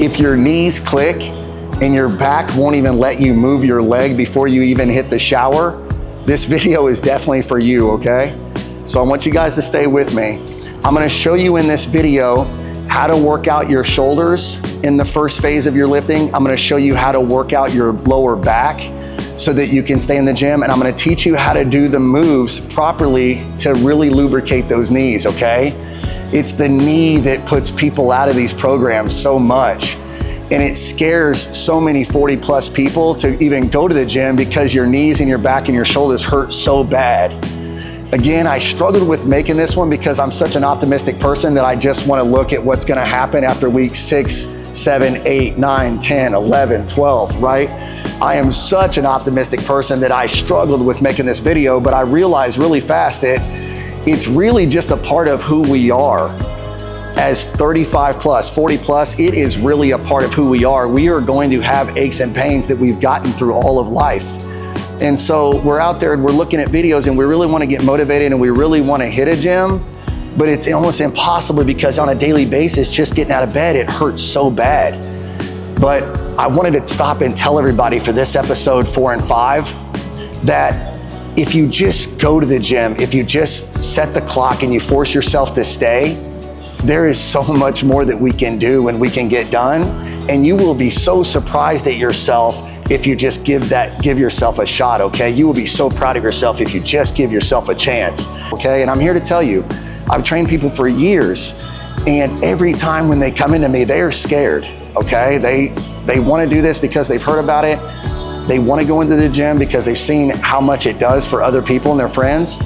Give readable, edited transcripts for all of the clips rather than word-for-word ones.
If your knees click and your back won't even let you move your leg before you even hit the shower, this video is definitely for you, okay? So I want you guys to stay with me. I'm gonna show you in this video how to work out your shoulders in the first phase of your lifting. I'm gonna show you how to work out your lower back so that you can stay in the gym. And I'm gonna teach you how to do the moves properly to really lubricate those knees, okay? It's the knee that puts people out of these programs so much. And it scares so many 40 plus people to even go to the gym because your knees and your back and your shoulders hurt so bad. Again, I struggled with making this one because I'm such an optimistic person that I just want to look at what's going to happen after week 6, 7, 8, 9, 10, 11, 12, right? I am such an optimistic person that I struggled with making this video, but I realized really fast that it's really just a part of who we are. As 35 plus, 40 plus, it is really a part of who we are. We are going to have aches and pains that we've gotten through all of life. And so we're out there and we're looking at videos and we really want to get motivated and we really want to hit a gym, but it's almost impossible because on a daily basis, just getting out of bed, it hurts so bad. But I wanted to stop and tell everybody for this episode 4 and 5, that if you just go to the gym, if you just set the clock and you force yourself to stay, there is so much more that we can do and we can get done. And you will be so surprised at yourself if you just give yourself a shot, okay? You will be so proud of yourself if you just give yourself a chance, okay? And I'm here to tell you, I've trained people for years, and every time when they come into me, they are scared, okay? They wanna do this because they've heard about it. They wanna go into the gym because they've seen how much it does for other people and their friends,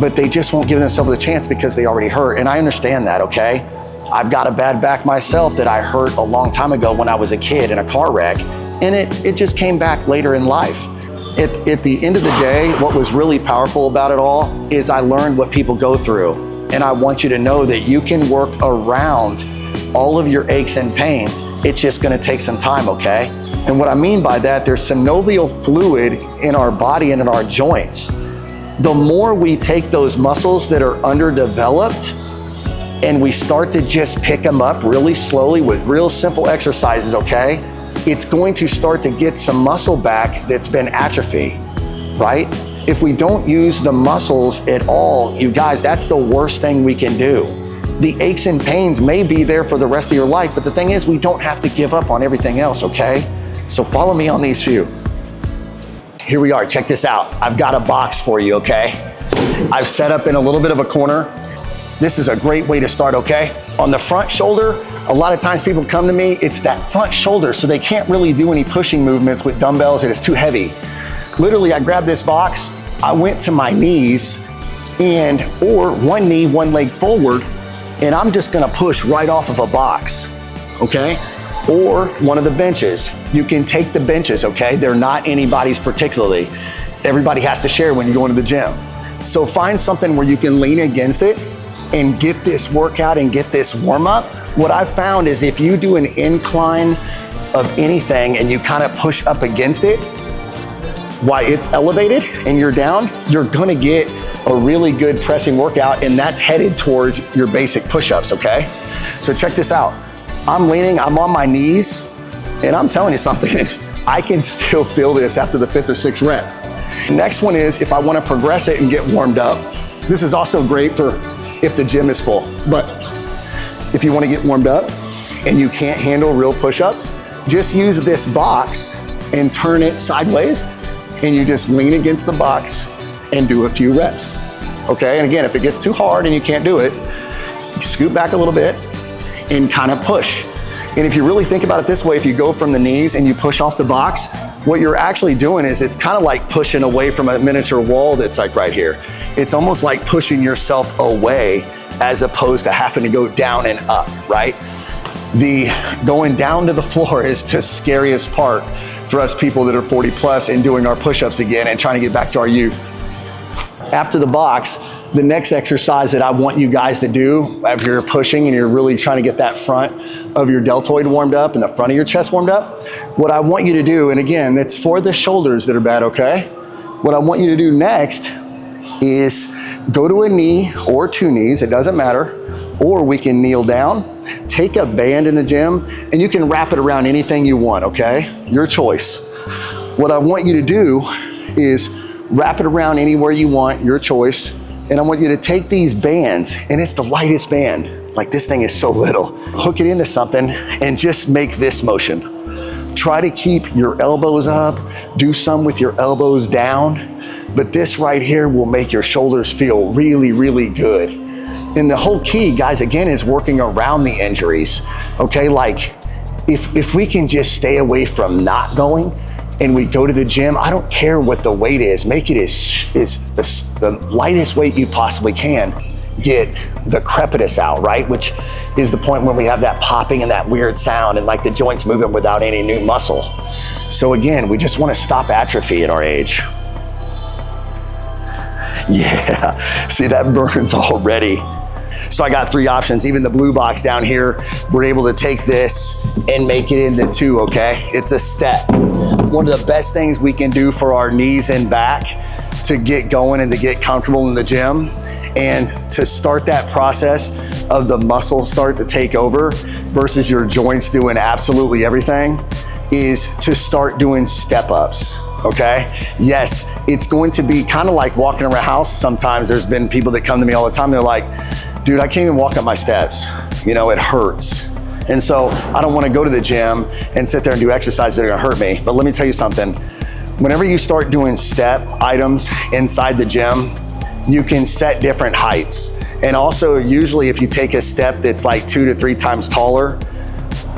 but they just won't give themselves a chance because they already hurt. And I understand that, okay? I've got a bad back myself that I hurt a long time ago when I was a kid in a car wreck, and it just came back later in life. At the end of the day, what was really powerful about it all is I learned what people go through. And I want you to know that you can work around all of your aches and pains. It's just gonna take some time, okay? And what I mean by that, there's synovial fluid in our body and in our joints. The more we take those muscles that are underdeveloped and we start to just pick them up really slowly with real simple exercises, okay? It's going to start to get some muscle back that's been atrophy, right? If we don't use the muscles at all, you guys, that's the worst thing we can do. The aches and pains may be there for the rest of your life, but the thing is, we don't have to give up on everything else, okay? So follow me on these few. Here we are, check this out. I've got a box for you, okay? I've set up in a little bit of a corner. This is a great way to start, okay? On the front shoulder, a lot of times people come to me, it's that front shoulder, so they can't really do any pushing movements with dumbbells and it's too heavy. Literally, I grabbed this box, I went to my knees, or one knee, one leg forward, and I'm just gonna push right off of a box, okay? Or one of the benches. You can take the benches, okay? They're not anybody's particularly. Everybody has to share when you go into the gym. So find something where you can lean against it and get this workout and get this warm up. What I've found is if you do an incline of anything and you kind of push up against it while it's elevated and you're down, you're gonna get a really good pressing workout, and that's headed towards your basic push-ups, okay? So check this out. I'm leaning, I'm on my knees, and I'm telling you something, I can still feel this after the 5th or 6th rep. Next one is if I wanna progress it and get warmed up. This is also great for if the gym is full, but if you wanna get warmed up and you can't handle real push-ups, just use this box and turn it sideways, and you just lean against the box and do a few reps, okay? And again, if it gets too hard and you can't do it, scoot back a little bit and kind of push. And if you really think about it this way, if you go from the knees and you push off the box, what you're actually doing is it's kind of like pushing away from a miniature wall that's like right here. It's almost like pushing yourself away as opposed to having to go down and up, right? The going down to the floor is the scariest part for us people that are 40 plus and doing our push-ups again and trying to get back to our youth. After the box, the next exercise that I want you guys to do, if you're pushing and you're really trying to get that front of your deltoid warmed up and the front of your chest warmed up, what I want you to do, and again, it's for the shoulders that are bad, okay? What I want you to do next is go to a knee or 2 knees, it doesn't matter, or we can kneel down, take a band in the gym and you can wrap it around anything you want, okay? Your choice. What I want you to do is wrap it around anywhere you want, your choice. And I want you to take these bands, and it's the lightest band. Like, this thing is so little. Hook it into something and just make this motion. Try to keep your elbows up, do some with your elbows down, but this right here will make your shoulders feel really, really good. And the whole key, guys, again, is working around the injuries, okay? Like, if we can just stay away from not going and we go to the gym, I don't care what the weight is, make it the lightest weight you possibly can. Get the crepitus out, right? Which is the point when we have that popping and that weird sound and like the joints moving without any new muscle. So again, we just want to stop atrophy at our age. Yeah, see, that burns already. So I got 3 options. Even the blue box down here, we're able to take this and make it into 2, okay? It's a step. One of the best things we can do for our knees and back to get going and to get comfortable in the gym and to start that process of the muscles start to take over versus your joints doing absolutely everything is to start doing step ups, okay? Yes, it's going to be kind of like walking around the house. Sometimes there's been people that come to me all the time, they're like, dude, I can't even walk up my steps. You know, it hurts. And so I don't want to go to the gym and sit there and do exercises that are gonna hurt me. But let me tell you something. Whenever you start doing step items inside the gym, you can set different heights. And also, usually if you take a step that's like 2 to 3 times taller,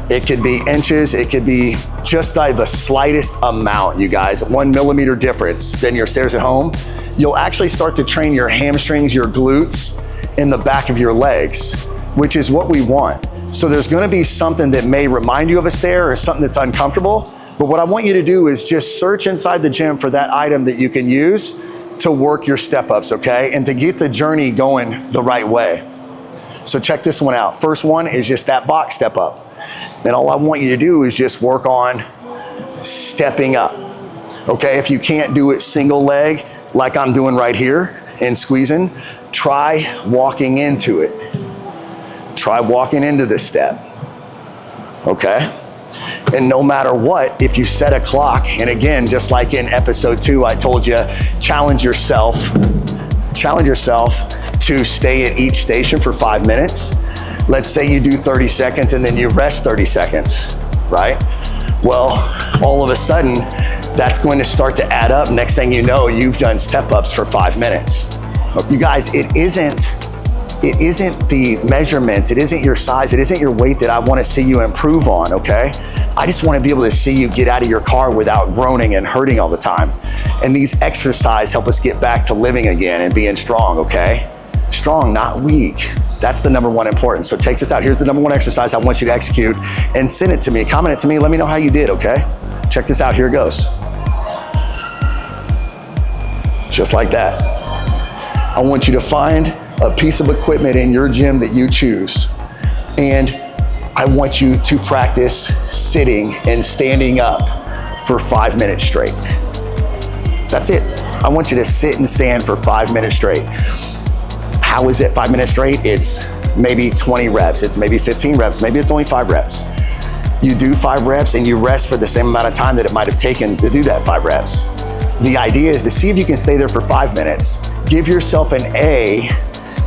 it could be inches, it could be just by the slightest amount, you guys, 1 millimeter difference than your stairs at home. You'll actually start to train your hamstrings, your glutes, in the back of your legs, which is what we want. So there's gonna be something that may remind you of a stair or something that's uncomfortable, but what I want you to do is just search inside the gym for that item that you can use to work your step ups, okay? And to get the journey going the right way. So check this one out. First one is just that box step up. And all I want you to do is just work on stepping up, okay? If you can't do it single leg, like I'm doing right here and squeezing, try walking into it. Try walking into the step, okay? And no matter what, if you set a clock, and again, just like in episode 2, I told you, challenge yourself to stay at each station for 5 minutes. Let's say you do 30 seconds and then you rest 30 seconds, right? Well, all of a sudden, that's going to start to add up. Next thing you know, you've done step ups for 5 minutes. You guys, it isn't the measurements, it isn't your size, it isn't your weight that I want to see you improve on, okay? I just want to be able to see you get out of your car without groaning and hurting all the time. And these exercises help us get back to living again and being strong, okay? Strong, not weak. That's the number 1 importance. So take this out. Here's the number 1 exercise I want you to execute and send it to me, comment it to me, let me know how you did, okay? Check this out, here it goes. Just like that. I want you to find a piece of equipment in your gym that you choose. And I want you to practice sitting and standing up for 5 minutes straight. That's it. I want you to sit and stand for 5 minutes straight. How is it 5 minutes straight? It's maybe 20 reps, it's maybe 15 reps, maybe it's only 5 reps. You do 5 reps and you rest for the same amount of time that it might have taken to do that 5 reps. The idea is to see if you can stay there for 5 minutes. Give yourself an A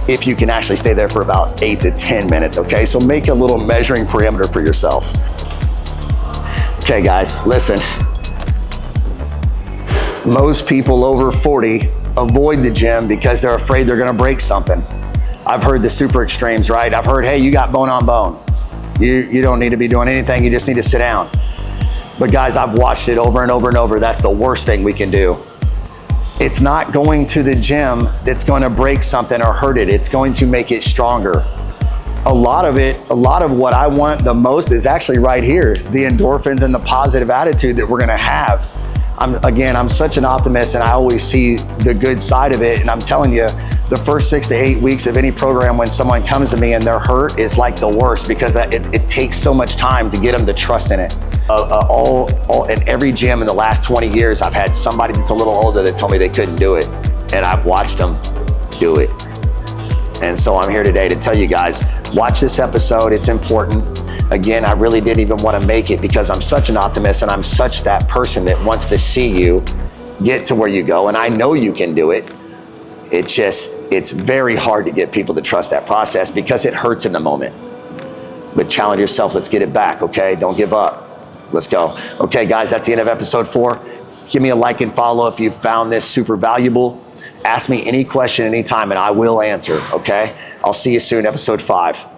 if you can actually stay there for about 8 to 10 minutes, okay? So make a little measuring parameter for yourself. Okay, guys, listen. Most people over 40 avoid the gym because they're afraid they're gonna break something. I've heard the super extremes, right? I've heard, hey, you got bone on bone. You don't need to be doing anything, you just need to sit down. But guys, I've watched it over and over and over. That's the worst thing we can do. It's not going to the gym that's gonna break something or hurt it. It's going to make it stronger. A lot of what I want the most is actually right here, the endorphins and the positive attitude that we're gonna have. I'm such an optimist and I always see the good side of it. And I'm telling you, the first 6 to 8 weeks of any program when someone comes to me and they're hurt, it's like the worst because it takes so much time to get them to trust in it. In every gym in the last 20 years, I've had somebody that's a little older that told me they couldn't do it. And I've watched them do it. And so I'm here today to tell you guys, Watch this episode, it's important. Again, I really didn't even want to make it because I'm such an optimist and I'm such that person that wants to see you get to where you go. And I know you can do it. It's very hard to get people to trust that process because it hurts in the moment. But challenge yourself, let's get it back, okay? Don't give up. Let's go. Okay, guys, that's the end of episode 4. Give me a like and follow if you found this super valuable. Ask me any question anytime and I will answer, okay? I'll see you soon, episode 5.